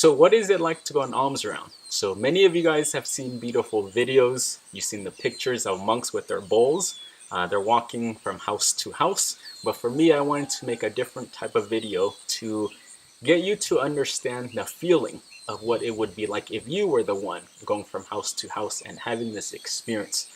So what is it like to go on Almsround? So many of you guys have seen beautiful videos. You've seen the pictures of monks with their bowls. They're walking from house to house. But for me, I wanted to make a different type of video to get you to understand the feeling of what it would be like if you were the one going from house to house and having this experience.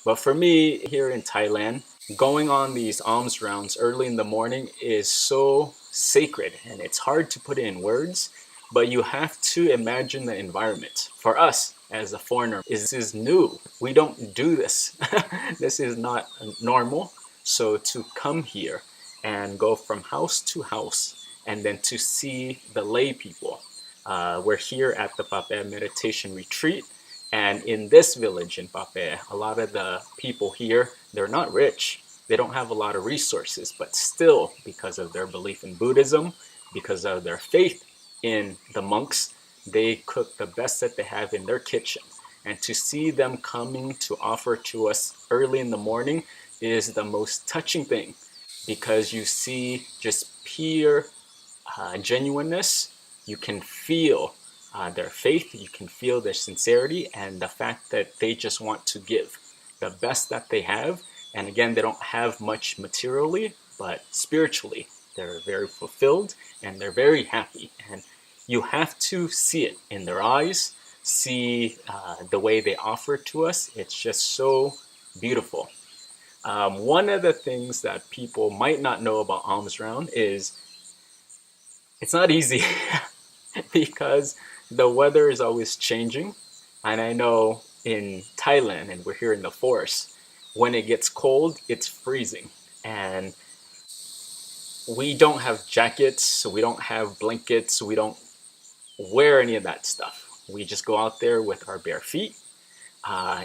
But for me, here in Thailand, going on these alms rounds early in the morning is so sacred, and it's hard to put it in words, but you have to imagine the environment. For us, as a foreigner, this is new. We don't do this. This is not normal. So to come here and go from house to house, and then to see the lay people. We're here at the Papae Meditation Retreat, and in this village in Papae, a lot of the people here, they're not rich. They don't have a lot of resources, but still, because of their belief in Buddhism, because of their faith in the monks, they cook the best that they have in their kitchen. And to see them coming to offer to us early in the morning is the most touching thing, because you see just pure genuineness. You can feel their faith, you can feel their sincerity, and the fact that they just want to give the best that they have. And again, they don't have much materially, but spiritually, they're very fulfilled and they're very happy. And you have to see it in their eyes, see the way they offer to us. It's just so beautiful. One of the things that people might not know about Almsround is it's not easy because the weather is always changing. And I know in Thailand, and we're here in the forest, when it gets cold, it's freezing. And we don't have jackets, so we don't have blankets, we don't wear any of that stuff. We just go out there with our bare feet.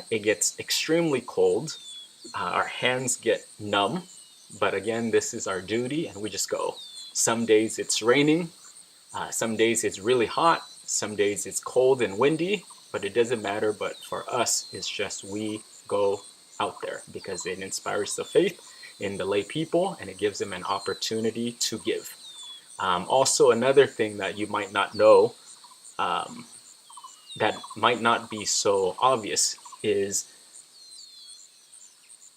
It gets extremely cold. Our hands get numb. But again, this is our duty, and we just go. Some days it's raining. Some days it's really hot. Some days it's cold and windy. But it doesn't matter. But for us, it's just we go out there because it inspires the faith in the lay people, and it gives them an opportunity to give. Also, another thing that you might not know, that might not be so obvious, is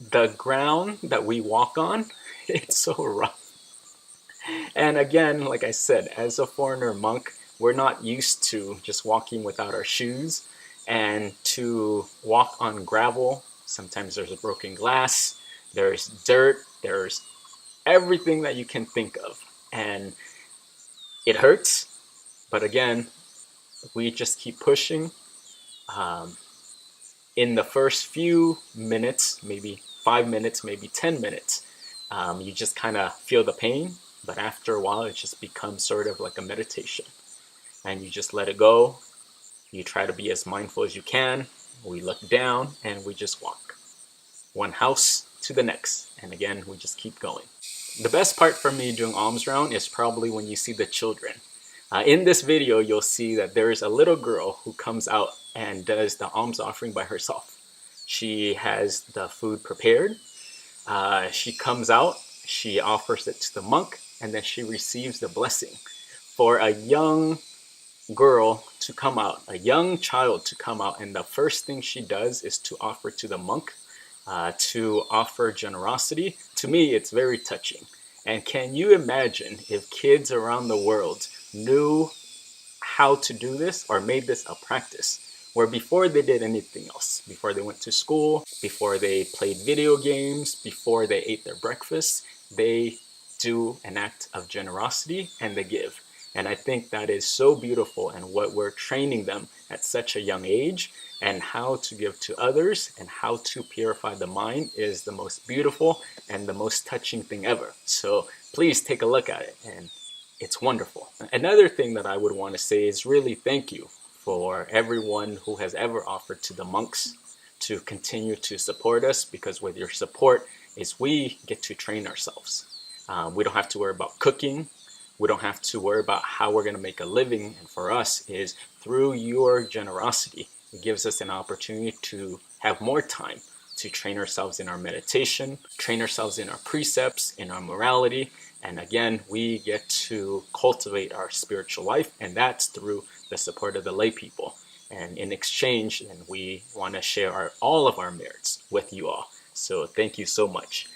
the ground that we walk on. It's so rough. And again, like I said, as a foreigner monk, we're not used to just walking without our shoes. And to walk on gravel, sometimes there's a broken glass, there's dirt, there's everything that you can think of. And it hurts, but again, we just keep pushing. In the first few minutes, maybe 5 minutes, maybe 10 minutes, you just kind of feel the pain. But after a while, it just becomes sort of like a meditation. And you just let it go. You try to be as mindful as you can. We look down and we just walk. One house to the next. And again, we just keep going. The best part for me doing Almsround is probably when you see the children. In this video, you'll see that there is a little girl who comes out and does the alms offering by herself. She has the food prepared. She comes out, she offers it to the monk, and then she receives the blessing. For a young girl to come out, a young child to come out, and the first thing she does is to offer to the monk, to offer generosity. To me, it's very touching. And can you imagine if kids around the world knew how to do this or made this a practice, where before they did anything else, before they went to school, before they played video games, before they ate their breakfast, they do an act of generosity and they give. And I think that is so beautiful, and what we're training them at such a young age, and how to give to others and how to purify the mind is the most beautiful and the most touching thing ever. So please take a look at it, and it's wonderful. Another thing that I would want to say is really thank you for everyone who has ever offered to the monks to continue to support us, because with your support is we get to train ourselves. We don't have to worry about cooking. We don't have to worry about how we're going to make a living. And for us is through your generosity, it gives us an opportunity to have more time to train ourselves in our meditation, train ourselves in our precepts, in our morality. And again, we get to cultivate our spiritual life, and that's through the support of the lay people. And in exchange, then we want to share all of our merits with you all. So thank you so much.